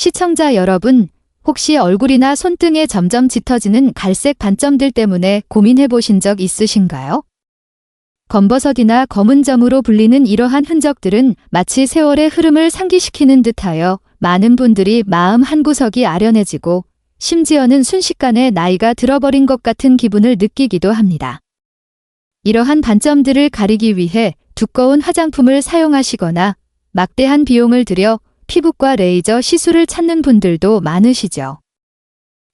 시청자 여러분, 혹시 얼굴이나 손등에 점점 짙어지는 갈색 반점들 때문에 고민해 보신 적 있으신가요? 검버섯이나 검은 점으로 불리는 이러한 흔적들은 마치 세월의 흐름을 상기시키는 듯하여 많은 분들이 마음 한구석이 아련해지고 심지어는 순식간에 나이가 들어버린 것 같은 기분을 느끼기도 합니다. 이러한 반점들을 가리기 위해 두꺼운 화장품을 사용하시거나 막대한 비용을 들여 피부과 레이저 시술을 찾는 분들도 많으시죠.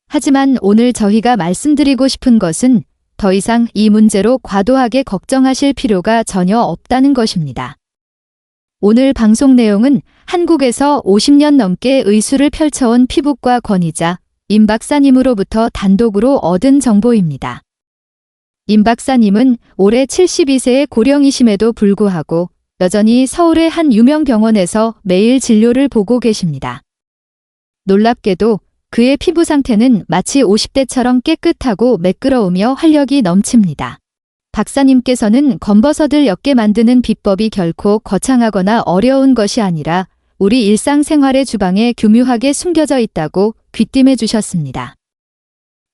하지만 오늘 저희가 말씀드리고 싶은 것은 더 이상 이 문제로 과도하게 걱정하실 필요가 전혀 없다는 것입니다. 오늘 방송 내용은 한국에서 50년 넘게 의술을 펼쳐온 피부과 권위자 임 박사님으로부터 단독으로 얻은 정보입니다. 임 박사님은 올해 72세의 고령이심에도 불구하고 여전히 서울의 한 유명 병원에서 매일 진료를 보고 계십니다. 놀랍게도 그의 피부 상태는 마치 50대처럼 깨끗하고 매끄러우며 활력이 넘칩니다. 박사님께서는 검버섯을 옅게 만드는 비법이 결코 거창하거나 어려운 것이 아니라 우리 일상생활의 주방에 교묘하게 숨겨져 있다고 귀띔해 주셨습니다.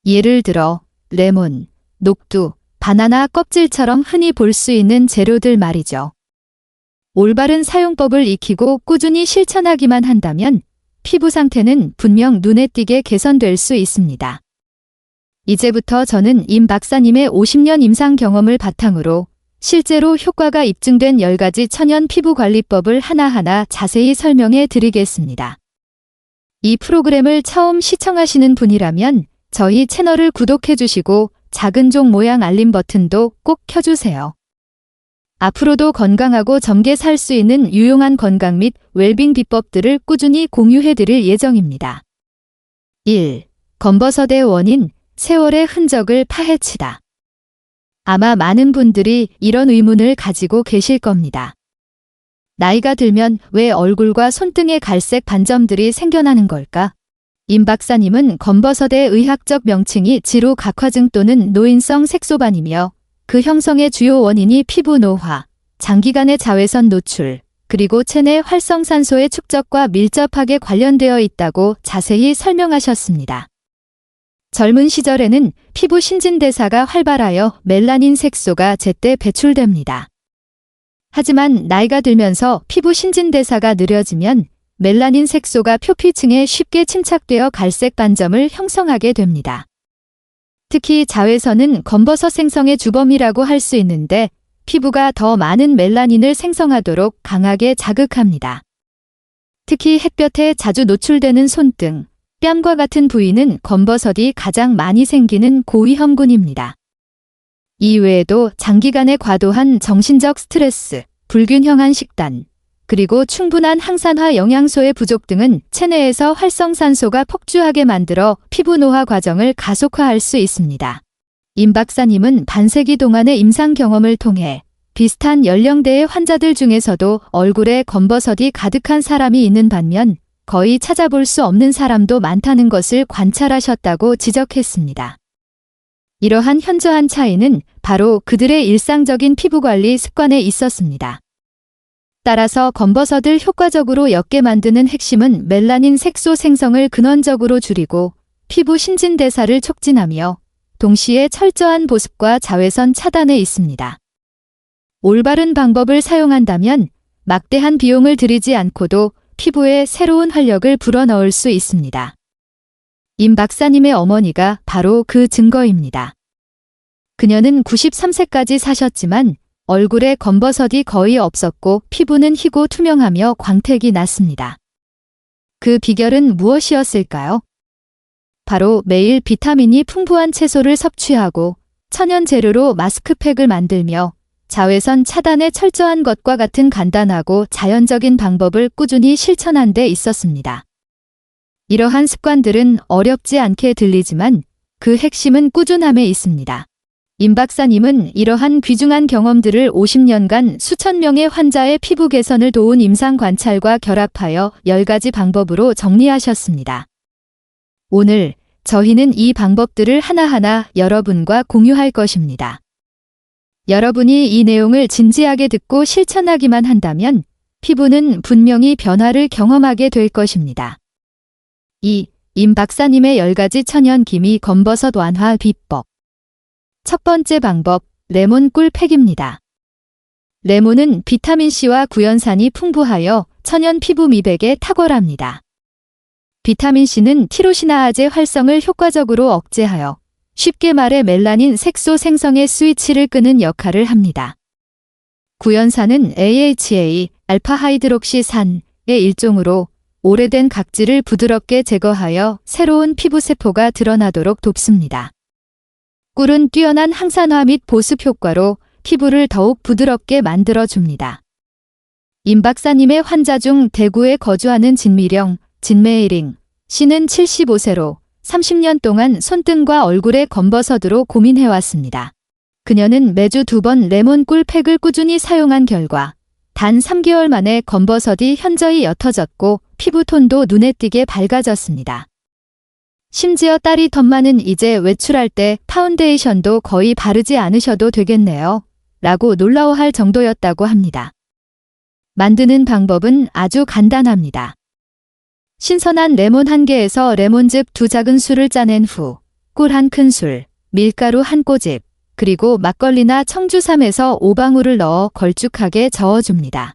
예를 들어 레몬, 녹두, 바나나 껍질처럼 흔히 볼 수 있는 재료들 말이죠. 올바른 사용법을 익히고 꾸준히 실천하기만 한다면 피부 상태는 분명 눈에 띄게 개선될 수 있습니다. 이제부터 저는 임 박사님의 50년 임상 경험을 바탕으로 실제로 효과가 입증된 10가지 천연 피부관리법을 하나하나 자세히 설명해 드리겠습니다. 이 프로그램을 처음 시청하시는 분이라면 저희 채널을 구독해 주시고 작은 종 모양 알림 버튼도 꼭 켜주세요. 앞으로도 건강하고 젊게 살 수 있는 유용한 건강 및 웰빙 비법들을 꾸준히 공유해 드릴 예정입니다. 1. 검버섯의 원인, 세월의 흔적을 파헤치다. 아마 많은 분들이 이런 의문을 가지고 계실 겁니다. 나이가 들면 왜 얼굴과 손등에 갈색 반점들이 생겨나는 걸까? 임 박사님은 검버섯의 의학적 명칭이 지루각화증 또는 노인성 색소반이며 그 형성의 주요 원인이 피부 노화, 장기간의 자외선 노출, 그리고 체내 활성산소의 축적과 밀접하게 관련되어 있다고 자세히 설명하셨습니다. 젊은 시절에는 피부 신진대사가 활발하여 멜라닌 색소가 제때 배출됩니다. 하지만 나이가 들면서 피부 신진대사가 느려지면 멜라닌 색소가 표피층에 쉽게 침착되어 갈색 반점을 형성하게 됩니다. 특히 자외선은 검버섯 생성의 주범이라고 할 수 있는데 피부가 더 많은 멜라닌을 생성하도록 강하게 자극합니다. 특히 햇볕에 자주 노출되는 손등, 뺨과 같은 부위는 검버섯이 가장 많이 생기는 고위험군입니다. 이외에도 장기간의 과도한 정신적 스트레스, 불균형한 식단, 그리고 충분한 항산화 영양소의 부족 등은 체내에서 활성산소가 폭주하게 만들어 피부 노화 과정을 가속화할 수 있습니다. 임 박사님은 반세기 동안의 임상 경험을 통해 비슷한 연령대의 환자들 중에서도 얼굴에 검버섯이 가득한 사람이 있는 반면 거의 찾아볼 수 없는 사람도 많다는 것을 관찰하셨다고 지적했습니다. 이러한 현저한 차이는 바로 그들의 일상적인 피부관리 습관에 있었습니다. 따라서 검버섯을 효과적으로 옅게 만드는 핵심은 멜라닌 색소 생성을 근원적으로 줄이고 피부 신진대사를 촉진하며 동시에 철저한 보습과 자외선 차단에 있습니다. 올바른 방법을 사용한다면 막대한 비용을 들이지 않고도 피부에 새로운 활력을 불어넣을 수 있습니다. 임 박사님의 어머니가 바로 그 증거입니다. 그녀는 93세까지 사셨지만 얼굴에 검버섯이 거의 없었고 피부는 희고 투명하며 광택이 났습니다. 그 비결은 무엇이었을까요? 바로 매일 비타민이 풍부한 채소를 섭취하고 천연 재료로 마스크팩을 만들며 자외선 차단에 철저한 것과 같은 간단하고 자연적인 방법을 꾸준히 실천한 데 있었습니다. 이러한 습관들은 어렵지 않게 들리지만 그 핵심은 꾸준함에 있습니다. 임 박사님은 이러한 귀중한 경험들을 50년간 수천 명의 환자의 피부 개선을 도운 임상 관찰과 결합하여 10가지 방법으로 정리하셨습니다. 오늘 저희는 이 방법들을 하나하나 여러분과 공유할 것입니다. 여러분이 이 내용을 진지하게 듣고 실천하기만 한다면 피부는 분명히 변화를 경험하게 될 것입니다. 임 박사님의 10가지 천연 기미 검버섯 완화 비법. 첫 번째 방법, 레몬 꿀팩입니다. 레몬은 비타민C와 구연산이 풍부하여 천연 피부 미백에 탁월합니다. 비타민C는 티로시나아제 활성을 효과적으로 억제하여 쉽게 말해 멜라닌 색소 생성의 스위치를 끄는 역할을 합니다. 구연산은 AHA, 알파하이드록시산의 일종으로 오래된 각질을 부드럽게 제거하여 새로운 피부세포가 드러나도록 돕습니다. 꿀은 뛰어난 항산화 및 보습 효과로 피부를 더욱 부드럽게 만들어줍니다. 임 박사님의 환자 중 대구에 거주하는 진메이링 씨는 75세로 30년 동안 손등과 얼굴의 검버섯으로 고민해왔습니다. 그녀는 매주 2번 레몬 꿀팩을 꾸준히 사용한 결과 단 3개월 만에 검버섯이 현저히 옅어졌고 피부톤도 눈에 띄게 밝아졌습니다. 심지어 딸이 덤마는 이제 외출할 때 파운데이션도 거의 바르지 않으셔도 되겠네요. 라고 놀라워할 정도였다고 합니다. 만드는 방법은 아주 간단합니다. 신선한 레몬 1개에서 레몬즙 2작은술을 짜낸 후 꿀 1큰술, 밀가루 1꼬집, 그리고 막걸리나 청주삼에서 5방울을 넣어 걸쭉하게 저어줍니다.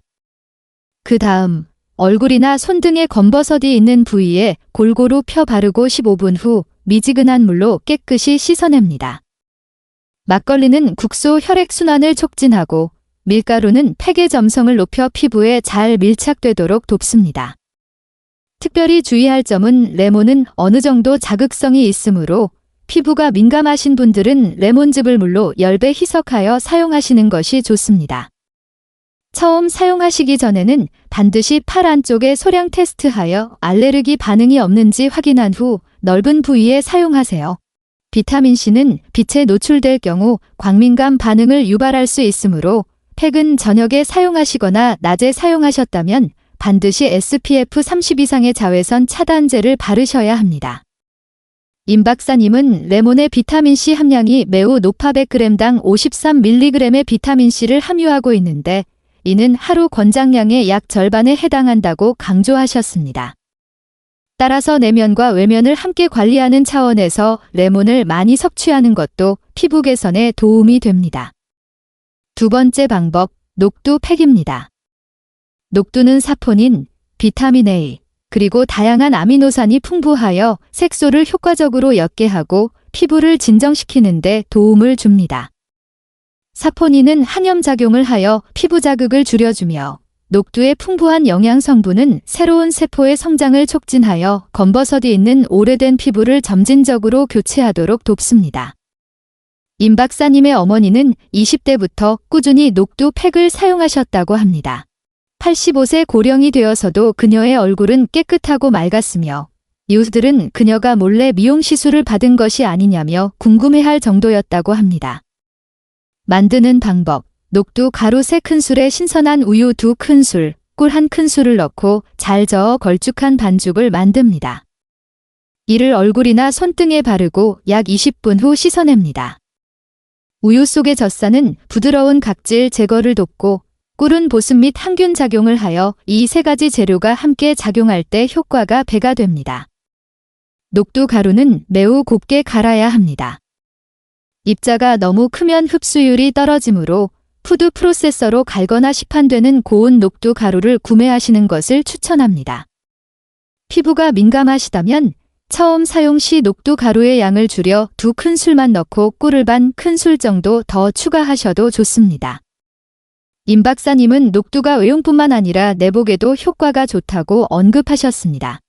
그 다음 얼굴이나 손 등에 검버섯이 있는 부위에 골고루 펴 바르고 15분 후 미지근한 물로 깨끗이 씻어냅니다. 막걸리는 국소 혈액순환을 촉진하고 밀가루는 팩의 점성을 높여 피부에 잘 밀착되도록 돕습니다. 특별히 주의할 점은 레몬은 어느 정도 자극성이 있으므로 피부가 민감하신 분들은 레몬즙을 물로 10배 희석하여 사용하시는 것이 좋습니다. 처음 사용하시기 전에는 반드시 팔 안쪽에 소량 테스트하여 알레르기 반응이 없는지 확인한 후 넓은 부위에 사용하세요. 비타민C는 빛에 노출될 경우 광민감 반응을 유발할 수 있으므로 팩은 저녁에 사용하시거나 낮에 사용하셨다면 반드시 SPF 30 이상의 자외선 차단제를 바르셔야 합니다. 임 박사님은 레몬의 비타민C 함량이 매우 높아 100g당 53mg의 비타민C를 함유하고 있는데 이는 하루 권장량의 약 절반에 해당한다고 강조하셨습니다. 따라서 내면과 외면을 함께 관리하는 차원에서 레몬을 많이 섭취하는 것도 피부 개선에 도움이 됩니다. 두 번째 방법, 녹두팩입니다. 녹두는 사포닌, 비타민 A, 그리고 다양한 아미노산이 풍부하여 색소를 효과적으로 옅게 하고 피부를 진정시키는 데 도움을 줍니다. 사포닌은 항염작용을 하여 피부 자극을 줄여주며 녹두의 풍부한 영양 성분은 새로운 세포의 성장을 촉진하여 검버섯이 있는 오래된 피부를 점진적으로 교체하도록 돕습니다. 임 박사님의 어머니는 20대부터 꾸준히 녹두 팩을 사용하셨다고 합니다. 85세 고령이 되어서도 그녀의 얼굴은 깨끗하고 맑았으며 이웃들은 그녀가 몰래 미용 시술을 받은 것이 아니냐며 궁금해할 정도였다고 합니다. 만드는 방법, 녹두 가루 3큰술에 신선한 우유 2큰술, 꿀 1큰술을 넣고 잘 저어 걸쭉한 반죽을 만듭니다. 이를 얼굴이나 손등에 바르고 약 20분 후 씻어냅니다. 우유 속의 젖산은 부드러운 각질 제거를 돕고 꿀은 보습 및 항균 작용을 하여 이 3가지 재료가 함께 작용할 때 효과가 배가 됩니다. 녹두 가루는 매우 곱게 갈아야 합니다. 입자가 너무 크면 흡수율이 떨어지므로 푸드 프로세서로 갈거나 시판되는 고운 녹두 가루를 구매하시는 것을 추천합니다. 피부가 민감하시다면 처음 사용 시 녹두 가루의 양을 줄여 2큰술만 넣고 꿀을 반 큰술 정도 더 추가하셔도 좋습니다. 임 박사님은 녹두가 외용뿐만 아니라 내복에도 효과가 좋다고 언급하셨습니다.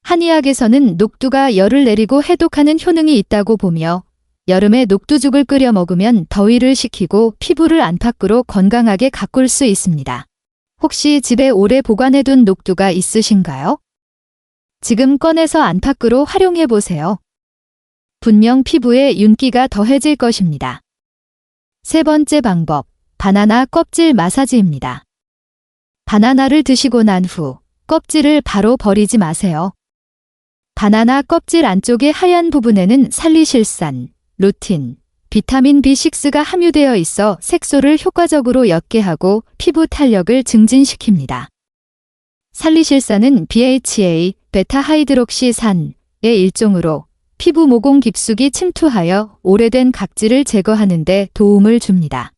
한의학에서는 녹두가 열을 내리고 해독하는 효능이 있다고 보며 여름에 녹두죽을 끓여 먹으면 더위를 식히고 피부를 안팎으로 건강하게 가꿀 수 있습니다. 혹시 집에 오래 보관해둔 녹두가 있으신가요? 지금 꺼내서 안팎으로 활용해보세요. 분명 피부에 윤기가 더해질 것입니다. 세 번째 방법, 바나나 껍질 마사지입니다. 바나나를 드시고 난 후 껍질을 바로 버리지 마세요. 바나나 껍질 안쪽의 하얀 부분에는 살리실산, 루틴, 비타민 B6가 함유되어 있어 색소를 효과적으로 옅게 하고 피부 탄력을 증진시킵니다. 살리실산은 BHA, 베타하이드록시산의 일종으로 피부 모공 깊숙이 침투하여 오래된 각질을 제거하는 데 도움을 줍니다.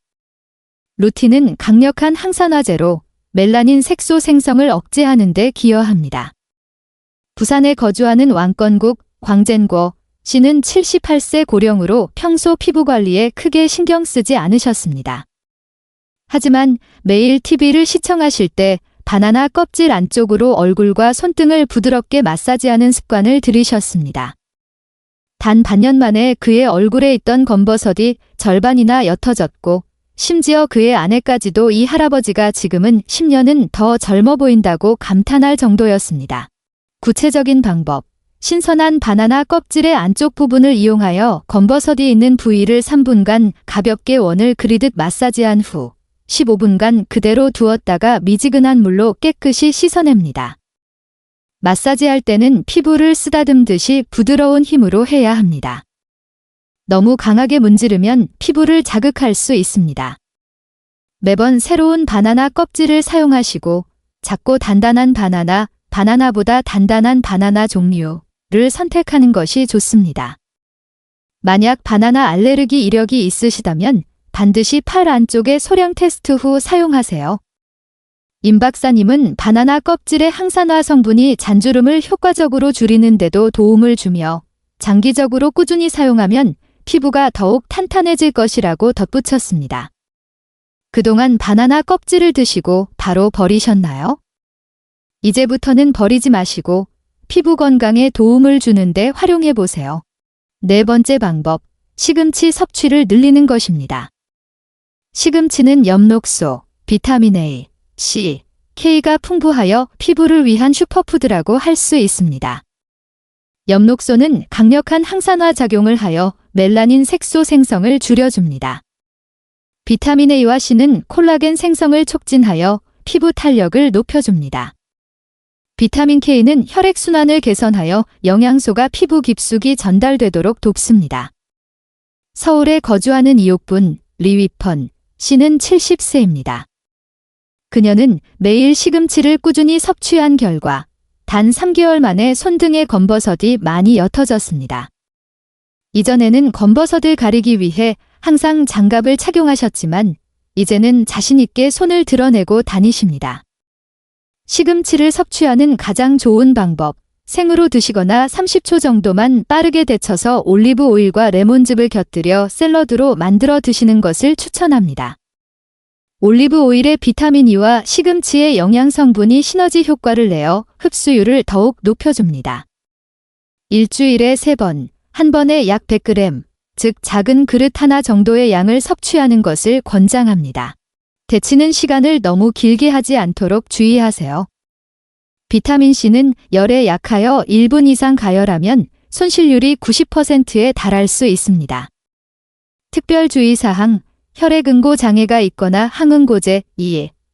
루틴은 강력한 항산화제로 멜라닌 색소 생성을 억제하는 데 기여합니다. 부산에 거주하는 왕건국 광젠궈 씨는 78세 고령으로 평소 피부 관리에 크게 신경 쓰지 않으셨습니다. 하지만 매일 TV를 시청하실 때 바나나 껍질 안쪽으로 얼굴과 손등을 부드럽게 마사지하는 습관을 들이셨습니다. 단 반년 만에 그의 얼굴에 있던 검버섯이 절반이나 옅어졌고 심지어 그의 아내까지도 이 할아버지가 지금은 10년은 더 젊어 보인다고 감탄할 정도였습니다. 구체적인 방법. 신선한 바나나 껍질의 안쪽 부분을 이용하여 검버섯이 있는 부위를 3분간 가볍게 원을 그리듯 마사지한 후 15분간 그대로 두었다가 미지근한 물로 깨끗이 씻어냅니다. 마사지할 때는 피부를 쓰다듬듯이 부드러운 힘으로 해야 합니다. 너무 강하게 문지르면 피부를 자극할 수 있습니다. 매번 새로운 바나나 껍질을 사용하시고 작고 단단한 바나나보다 단단한 바나나 종류를 선택하는 것이 좋습니다. 만약 바나나 알레르기 이력이 있으시다면 반드시 팔 안쪽에 소량 테스트 후 사용하세요. 임 박사님은 바나나 껍질의 항산화 성분이 잔주름을 효과적으로 줄이는 데도 도움을 주며 장기적으로 꾸준히 사용하면 피부가 더욱 탄탄해질 것이라고 덧붙였습니다. 그동안 바나나 껍질을 드시고 바로 버리셨나요? 이제부터는 버리지 마시고 피부 건강에 도움을 주는데 활용해 보세요. 네 번째 방법, 시금치 섭취를 늘리는 것입니다. 시금치는 엽록소, 비타민 A, C, K가 풍부하여 피부를 위한 슈퍼푸드라고 할 수 있습니다. 엽록소는 강력한 항산화 작용을 하여 멜라닌 색소 생성을 줄여줍니다. 비타민 A와 C는 콜라겐 생성을 촉진하여 피부 탄력을 높여줍니다. 비타민 K는 혈액순환을 개선하여 영양소가 피부 깊숙이 전달되도록 돕습니다. 서울에 거주하는 이옥분 리위펀 씨는 70세입니다. 그녀는 매일 시금치를 꾸준히 섭취한 결과 단 3개월 만에 손등의 검버섯이 많이 옅어졌습니다. 이전에는 검버섯을 가리기 위해 항상 장갑을 착용하셨지만 이제는 자신 있게 손을 드러내고 다니십니다. 시금치를 섭취하는 가장 좋은 방법, 생으로 드시거나 30초 정도만 빠르게 데쳐서 올리브 오일과 레몬즙을 곁들여 샐러드로 만들어 드시는 것을 추천합니다. 올리브 오일의 비타민 E와 시금치의 영양 성분이 시너지 효과를 내어 흡수율을 더욱 높여줍니다. 일주일에 3번, 한 번에 약 100g, 즉 작은 그릇 하나 정도의 양을 섭취하는 것을 권장합니다. 데치는 시간을 너무 길게 하지 않도록 주의하세요. 비타민C는 열에 약하여 1분 이상 가열하면 손실률이 90%에 달할 수 있습니다. 특별주의사항, 혈액응고 장애가 있거나 항응고제,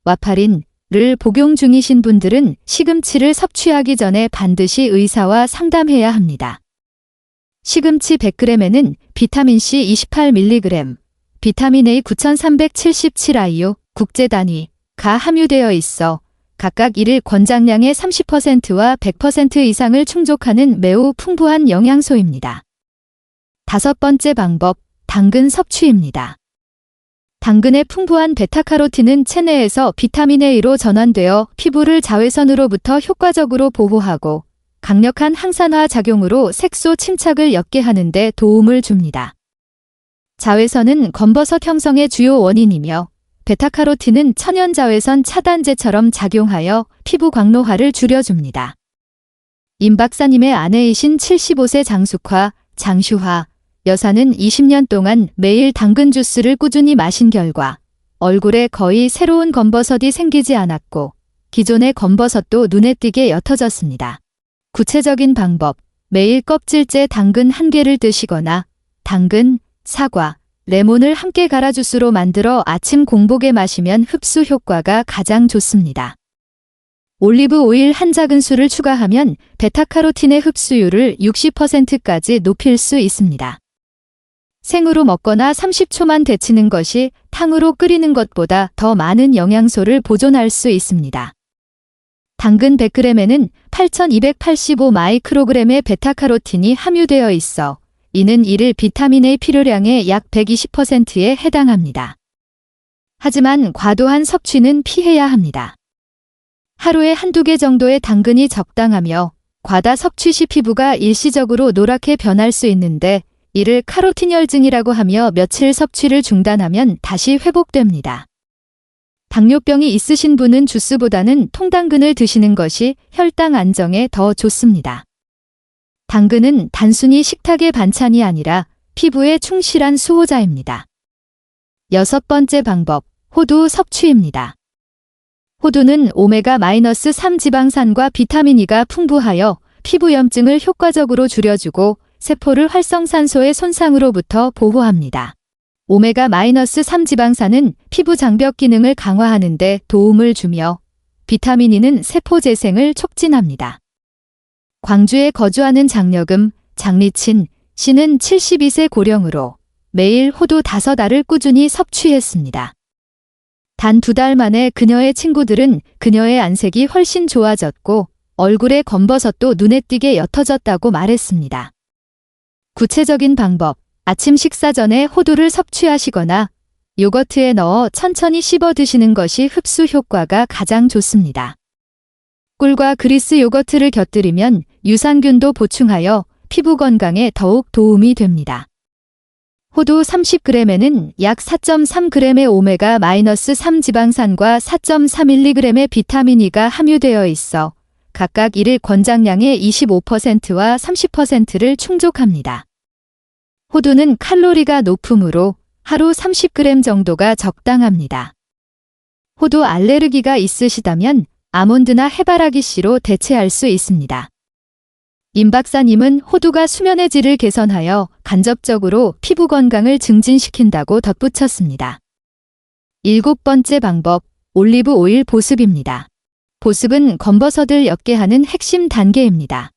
와파린을 복용 중이신 분들은 시금치를 섭취하기 전에 반드시 의사와 상담해야 합니다. 시금치 100g에는 비타민C 28mg, 비타민 A 9377IU 국제 단위가 함유되어 있어 각각 1일 권장량의 30%와 100% 이상을 충족하는 매우 풍부한 영양소입니다. 다섯 번째 방법, 당근 섭취입니다. 당근의 풍부한 베타카로틴은 체내에서 비타민 A로 전환되어 피부를 자외선으로부터 효과적으로 보호하고 강력한 항산화 작용으로 색소 침착을 옅게 하는 데 도움을 줍니다. 자외선은 검버섯 형성의 주요 원인이며 베타카로틴은 천연자외선 차단제처럼 작용하여 피부 광노화를 줄여줍니다. 임 박사님의 아내이신 75세 장슈화 여사는 20년 동안 매일 당근 주스를 꾸준히 마신 결과 얼굴에 거의 새로운 검버섯이 생기지 않았고 기존의 검버섯도 눈에 띄게 옅어졌습니다. 구체적인 방법, 매일 껍질째 당근 1개를 드시거나 당근, 사과, 레몬을 함께 갈아 주스로 만들어 아침 공복에 마시면 흡수 효과가 가장 좋습니다. 올리브 오일 한 작은술을 추가하면 베타카로틴의 흡수율을 60%까지 높일 수 있습니다. 생으로 먹거나 30초만 데치는 것이 탕으로 끓이는 것보다 더 많은 영양소를 보존할 수 있습니다. 당근 100g에는 8285 마이크로그램의 베타카로틴이 함유되어 있어 이는 일일 비타민 A 필요량의 약 120%에 해당합니다. 하지만 과도한 섭취는 피해야 합니다. 하루에 한두 개 정도의 당근이 적당하며 과다 섭취 시 피부가 일시적으로 노랗게 변할 수 있는데 이를 카로티냘증이라고 하며 며칠 섭취를 중단하면 다시 회복됩니다. 당뇨병이 있으신 분은 주스보다는 통당근을 드시는 것이 혈당 안정에 더 좋습니다. 당근은 단순히 식탁의 반찬이 아니라 피부에 충실한 수호자입니다. 6번째 방법, 호두 섭취입니다. 호두는 오메가-3 지방산과 비타민 E가 풍부하여 피부염증을 효과적으로 줄여주고 세포를 활성산소의 손상으로부터 보호합니다. 오메가-3 지방산은 피부 장벽 기능을 강화하는 데 도움을 주며 비타민 E는 세포 재생을 촉진합니다. 광주에 거주하는 장여금, 장리친 씨는 72세 고령으로 매일 호두 5알을 꾸준히 섭취했습니다. 단 2달 만에 그녀의 친구들은 그녀의 안색이 훨씬 좋아졌고 얼굴의 검버섯도 눈에 띄게 옅어졌다고 말했습니다. 구체적인 방법, 아침 식사 전에 호두를 섭취하시거나 요거트에 넣어 천천히 씹어 드시는 것이 흡수 효과가 가장 좋습니다. 꿀과 그리스 요거트를 곁들이면 유산균도 보충하여 피부 건강에 더욱 도움이 됩니다. 호두 30g에는 약 4.3g의 오메가-3 지방산과 4.4mg의 비타민 E가 함유되어 있어 각각 일일 권장량의 25%와 30%를 충족합니다. 호두는 칼로리가 높으므로 하루 30g 정도가 적당합니다. 호두 알레르기가 있으시다면 아몬드나 해바라기 씨로 대체할 수 있습니다. 임 박사님은 호두가 수면의 질을 개선하여 간접적으로 피부 건강을 증진시킨다고 덧붙였습니다. 7번째 방법, 올리브 오일 보습입니다. 보습은 검버섯을 옅게 하는 핵심 단계입니다.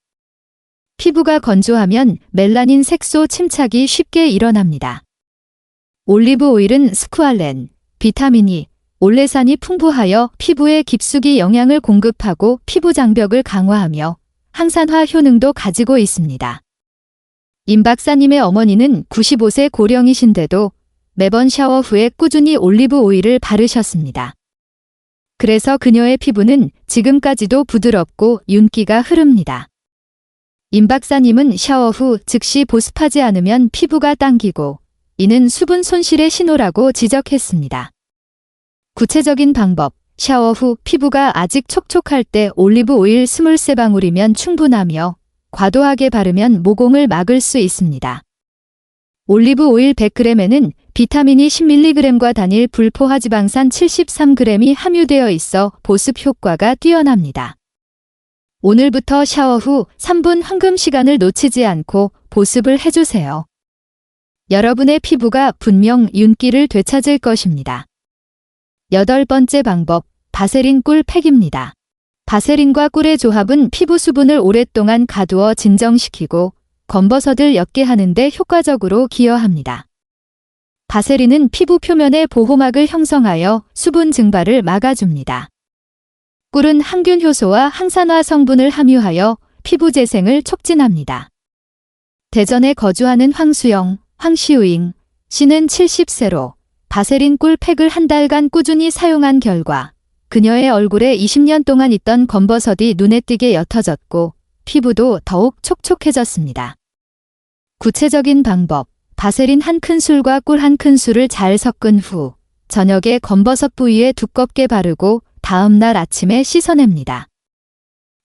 피부가 건조하면 멜라닌 색소 침착이 쉽게 일어납니다. 올리브 오일은 스쿠알렌, 비타민 E, 올레산이 풍부하여 피부에 깊숙이 영양을 공급하고 피부 장벽을 강화하며 항산화 효능도 가지고 있습니다. 임 박사님의 어머니는 95세 고령이신데도 매번 샤워 후에 꾸준히 올리브 오일을 바르셨습니다. 그래서 그녀의 피부는 지금까지도 부드럽고 윤기가 흐릅니다. 임 박사님은 샤워 후 즉시 보습하지 않으면 피부가 당기고 이는 수분 손실의 신호라고 지적했습니다. 구체적인 방법, 샤워 후 피부가 아직 촉촉할 때 올리브 오일 23방울이면 충분하며 과도하게 바르면 모공을 막을 수 있습니다. 올리브 오일 100g에는 비타민이 10mg과 단일 불포화지방산 73g이 함유되어 있어 보습 효과가 뛰어납니다. 오늘부터 샤워 후 3분 황금 시간을 놓치지 않고 보습을 해주세요. 여러분의 피부가 분명 윤기를 되찾을 것입니다. 8번째 방법, 바세린 꿀 팩입니다. 바세린과 꿀의 조합은 피부 수분을 오랫동안 가두어 진정시키고 검버섯을 옅게 하는 데 효과적으로 기여합니다. 바세린은 피부 표면에 보호막을 형성하여 수분 증발을 막아줍니다. 꿀은 항균 효소와 항산화 성분을 함유하여 피부 재생을 촉진합니다. 대전에 거주하는 황수영, 황시우잉 씨는 70세로 바세린 꿀 팩을 한 달간 꾸준히 사용한 결과 그녀의 얼굴에 20년 동안 있던 검버섯이 눈에 띄게 옅어졌고 피부도 더욱 촉촉해졌습니다. 구체적인 방법, 바세린 한 큰술과 꿀 한 큰술을 잘 섞은 후 저녁에 검버섯 부위에 두껍게 바르고 다음 날 아침에 씻어냅니다.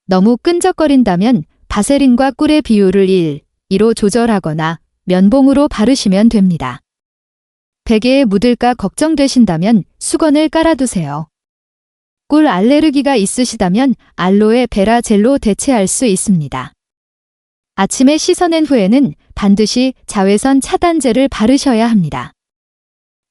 너무 끈적거린다면 바세린과 꿀의 비율을 1:2로 조절하거나 면봉으로 바르시면 됩니다. 베개에 묻을까 걱정되신다면 수건을 깔아두세요. 꿀 알레르기가 있으시다면 알로에 베라 젤로 대체할 수 있습니다. 아침에 씻어낸 후에는 반드시 자외선 차단제를 바르셔야 합니다.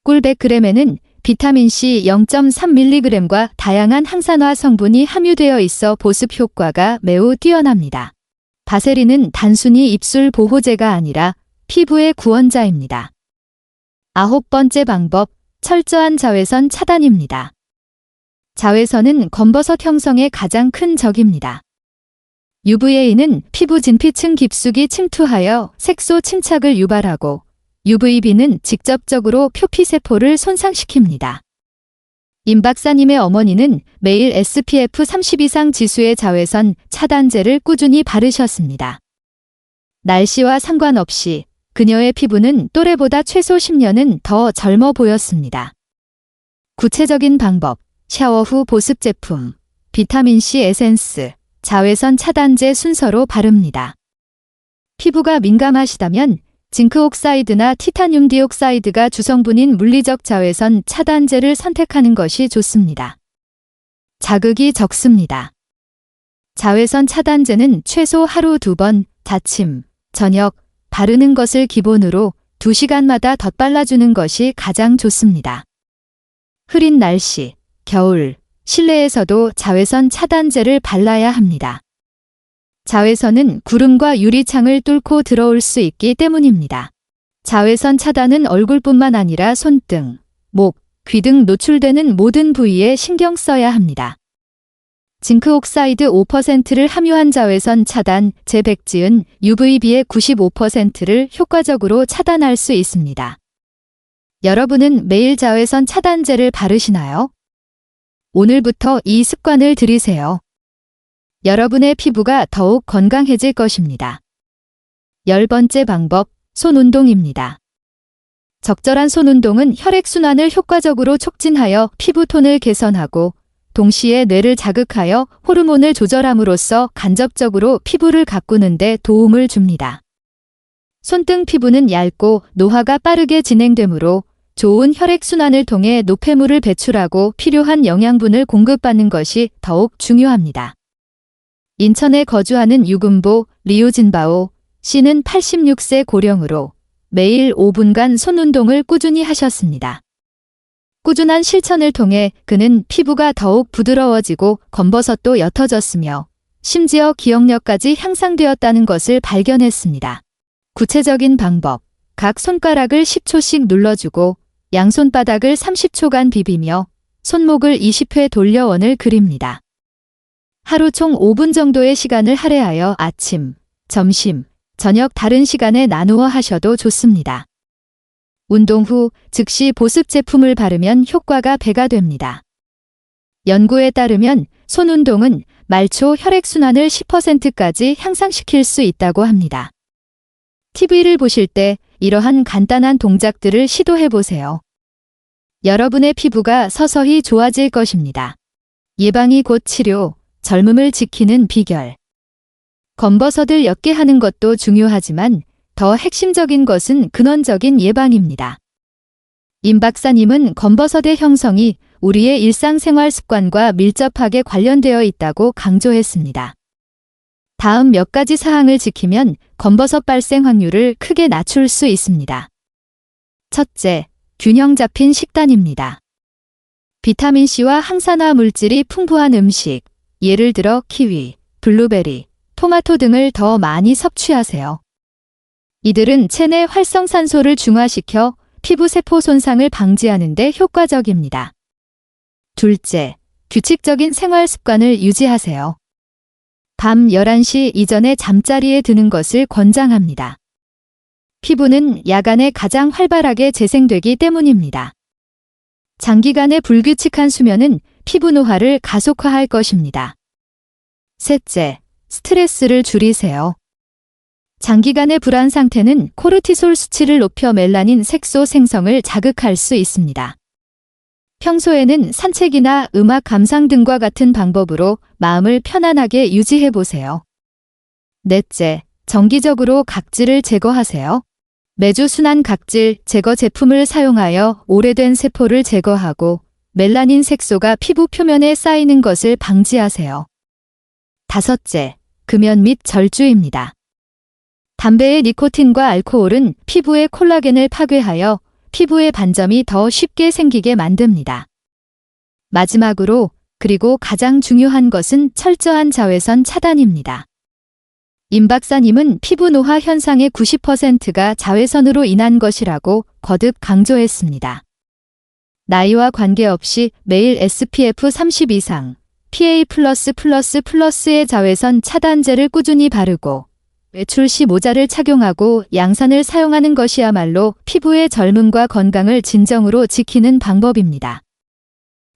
꿀 100g에는 비타민C 0.3mg과 다양한 항산화 성분이 함유되어 있어 보습 효과가 매우 뛰어납니다. 바세린은 단순히 입술 보호제가 아니라 피부의 구원자입니다. 9번째 방법, 철저한 자외선 차단입니다. 자외선은 검버섯 형성의 가장 큰 적입니다. UVA는 피부 진피층 깊숙이 침투하여 색소 침착을 유발하고 UVB는 직접적으로 표피세포를 손상시킵니다. 임 박사님의 어머니는 매일 SPF 30 이상 지수의 자외선 차단제를 꾸준히 바르셨습니다. 날씨와 상관없이 그녀의 피부는 또래보다 최소 10년은 더 젊어 보였습니다. 구체적인 방법, 샤워 후 보습 제품, 비타민C 에센스, 자외선 차단제 순서로 바릅니다. 피부가 민감하시다면 징크 옥사이드나 티타늄 디옥사이드가 주성분인 물리적 자외선 차단제를 선택하는 것이 좋습니다. 자극이 적습니다. 자외선 차단제는 최소 하루 2번, 아침, 저녁, 바르는 것을 기본으로 2시간마다 덧발라주는 것이 가장 좋습니다. 흐린 날씨, 겨울, 실내에서도 자외선 차단제를 발라야 합니다. 자외선은 구름과 유리창을 뚫고 들어올 수 있기 때문입니다. 자외선 차단은 얼굴뿐만 아니라 손등, 목, 귀 등 노출되는 모든 부위에 신경 써야 합니다. 징크 옥사이드 5%를 함유한 자외선 차단 재백지은 UVB의 95%를 효과적으로 차단할 수 있습니다. 여러분은 매일 자외선 차단제를 바르시나요? 오늘부터 이 습관을 들이세요. 여러분의 피부가 더욱 건강해질 것입니다. 10번째 방법, 손운동입니다. 적절한 손운동은 혈액순환을 효과적으로 촉진하여 피부톤을 개선하고 동시에 뇌를 자극하여 호르몬을 조절함으로써 간접적으로 피부를 가꾸는 데 도움을 줍니다. 손등 피부는 얇고 노화가 빠르게 진행되므로 좋은 혈액순환을 통해 노폐물을 배출하고 필요한 영양분을 공급받는 것이 더욱 중요합니다. 인천에 거주하는 유금보 리우진바오 씨는 86세 고령으로 매일 5분간 손운동을 꾸준히 하셨습니다. 꾸준한 실천을 통해 그는 피부가 더욱 부드러워지고 검버섯도 옅어졌으며 심지어 기억력까지 향상되었다는 것을 발견했습니다. 구체적인 방법, 각 손가락을 10초씩 눌러주고 양손바닥을 30초간 비비며 손목을 20회 돌려 원을 그립니다. 하루 총 5분 정도의 시간을 할애하여 아침, 점심, 저녁 다른 시간에 나누어 하셔도 좋습니다. 운동 후 즉시 보습 제품을 바르면 효과가 배가 됩니다. 연구에 따르면 손운동은 말초 혈액순환을 10%까지 향상시킬 수 있다고 합니다. TV를 보실 때 이러한 간단한 동작들을 시도해보세요. 여러분의 피부가 서서히 좋아질 것입니다. 예방이 곧 치료, 젊음을 지키는 비결. 검버섯을 옅게 하는 것도 중요하지만 더 핵심적인 것은 근원적인 예방입니다. 임 박사님은 검버섯의 형성이 우리의 일상생활 습관과 밀접하게 관련되어 있다고 강조했습니다. 다음 몇 가지 사항을 지키면 검버섯 발생 확률을 크게 낮출 수 있습니다. 첫째, 균형 잡힌 식단입니다. 비타민C와 항산화 물질이 풍부한 음식, 예를 들어 키위, 블루베리, 토마토 등을 더 많이 섭취하세요. 이들은 체내 활성산소를 중화시켜 피부 세포 손상을 방지하는 데 효과적입니다. 둘째, 규칙적인 생활 습관을 유지하세요. 밤 11시 이전에 잠자리에 드는 것을 권장합니다. 피부는 야간에 가장 활발하게 재생되기 때문입니다. 장기간의 불규칙한 수면은 피부 노화를 가속화할 것입니다. 셋째, 스트레스를 줄이세요. 장기간의 불안 상태는 코르티솔 수치를 높여 멜라닌 색소 생성을 자극할 수 있습니다. 평소에는 산책이나 음악 감상 등과 같은 방법으로 마음을 편안하게 유지해보세요. 넷째, 정기적으로 각질을 제거하세요. 매주 순한 각질 제거 제품을 사용하여 오래된 세포를 제거하고 멜라닌 색소가 피부 표면에 쌓이는 것을 방지하세요. 다섯째, 금연 및 절주입니다. 담배의 니코틴과 알코올은 피부의 콜라겐을 파괴하여 피부의 반점이 더 쉽게 생기게 만듭니다. 마지막으로, 그리고 가장 중요한 것은 철저한 자외선 차단입니다. 임 박사님은 피부 노화 현상의 90%가 자외선으로 인한 것이라고 거듭 강조했습니다. 나이와 관계없이 매일 SPF 30 이상, PA+++의 자외선 차단제를 꾸준히 바르고 외출 시 모자를 착용하고 양산을 사용하는 것이야말로 피부의 젊음과 건강을 진정으로 지키는 방법입니다.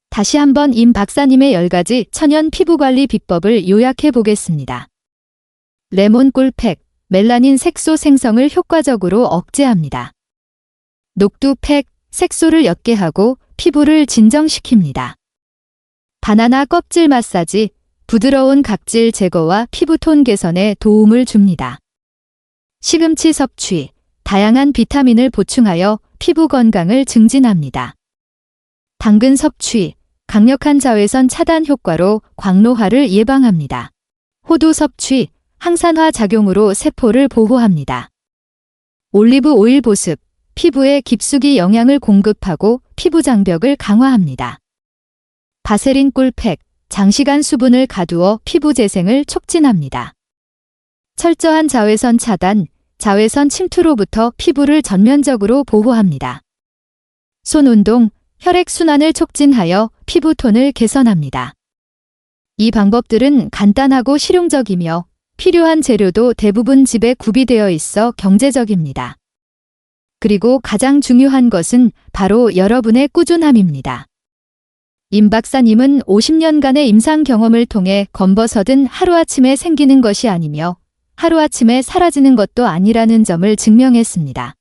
다시 한번 임 박사님의 10가지 천연 피부관리 비법을 요약해 보겠습니다. 레몬 꿀팩, 멜라닌 색소 생성을 효과적으로 억제합니다. 녹두팩, 색소를 옅게 하고 피부를 진정시킵니다. 바나나 껍질 마사지, 부드러운 각질 제거와 피부톤 개선에 도움을 줍니다. 시금치 섭취, 다양한 비타민을 보충하여 피부 건강을 증진합니다. 당근 섭취, 강력한 자외선 차단 효과로 광노화를 예방합니다. 호두 섭취, 항산화 작용으로 세포를 보호합니다. 올리브 오일 보습, 피부에 깊숙이 영양을 공급하고 피부 장벽을 강화합니다. 바세린 꿀팩, 장시간 수분을 가두어 피부 재생을 촉진합니다. 철저한 자외선 차단, 자외선 침투로부터 피부를 전면적으로 보호합니다. 손 운동, 혈액순환을 촉진하여 피부톤을 개선합니다. 이 방법들은 간단하고 실용적이며 필요한 재료도 대부분 집에 구비되어 있어 경제적입니다. 그리고 가장 중요한 것은 바로 여러분의 꾸준함입니다. 임 박사님은 50년간의 임상 경험을 통해 검버섯은 하루아침에 생기는 것이 아니며 하루아침에 사라지는 것도 아니라는 점을 증명했습니다.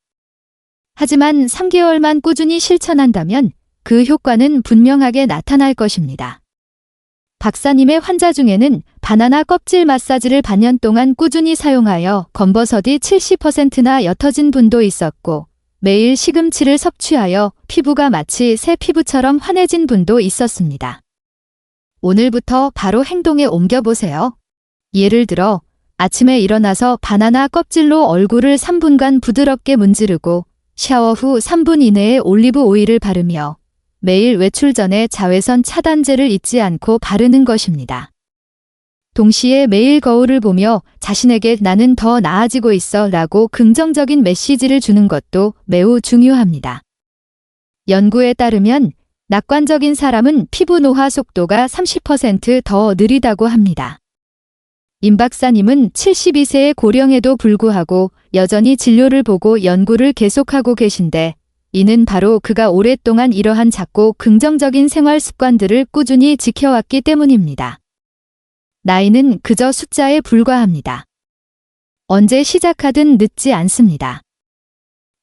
하지만 3개월만 꾸준히 실천한다면 그 효과는 분명하게 나타날 것입니다. 박사님의 환자 중에는 바나나 껍질 마사지를 반년 동안 꾸준히 사용하여 검버섯이 70%나 옅어진 분도 있었고 매일 시금치를 섭취하여 피부가 마치 새 피부처럼 환해진 분도 있었습니다. 오늘부터 바로 행동에 옮겨보세요. 예를 들어 아침에 일어나서 바나나 껍질로 얼굴을 3분간 부드럽게 문지르고 샤워 후 3분 이내에 올리브 오일을 바르며 매일 외출 전에 자외선 차단제를 잊지 않고 바르는 것입니다. 동시에 매일 거울을 보며 자신에게 나는 더 나아지고 있어 라고 긍정적인 메시지를 주는 것도 매우 중요합니다. 연구에 따르면 낙관적인 사람은 피부 노화 속도가 30% 더 느리다고 합니다. 임 박사님은 72세의 고령에도 불구하고 여전히 진료를 보고 연구를 계속하고 계신데 이는 바로 그가 오랫동안 이러한 작고 긍정적인 생활 습관들을 꾸준히 지켜왔기 때문입니다. 나이는 그저 숫자에 불과합니다. 언제 시작하든 늦지 않습니다.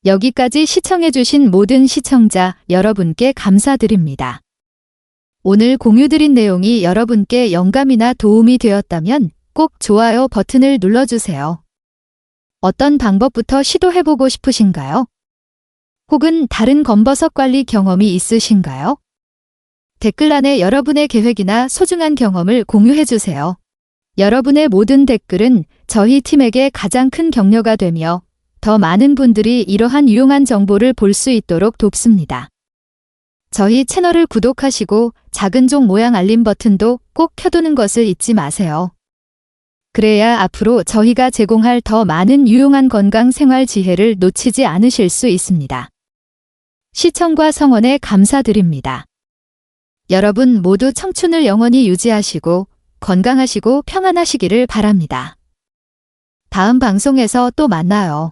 여기까지 시청해주신 모든 시청자 여러분께 감사드립니다. 오늘 공유드린 내용이 여러분께 영감이나 도움이 되었다면 꼭 좋아요 버튼을 눌러주세요. 어떤 방법부터 시도해보고 싶으신가요? 혹은 다른 검버섯 관리 경험이 있으신가요? 댓글란에 여러분의 계획이나 소중한 경험을 공유해주세요. 여러분의 모든 댓글은 저희 팀에게 가장 큰 격려가 되며 더 많은 분들이 이러한 유용한 정보를 볼 수 있도록 돕습니다. 저희 채널을 구독하시고 작은 종 모양 알림 버튼도 꼭 켜두는 것을 잊지 마세요. 그래야 앞으로 저희가 제공할 더 많은 유용한 건강 생활 지혜를 놓치지 않으실 수 있습니다. 시청과 성원에 감사드립니다. 여러분 모두 청춘을 영원히 유지하시고 건강하시고 평안하시기를 바랍니다. 다음 방송에서 또 만나요.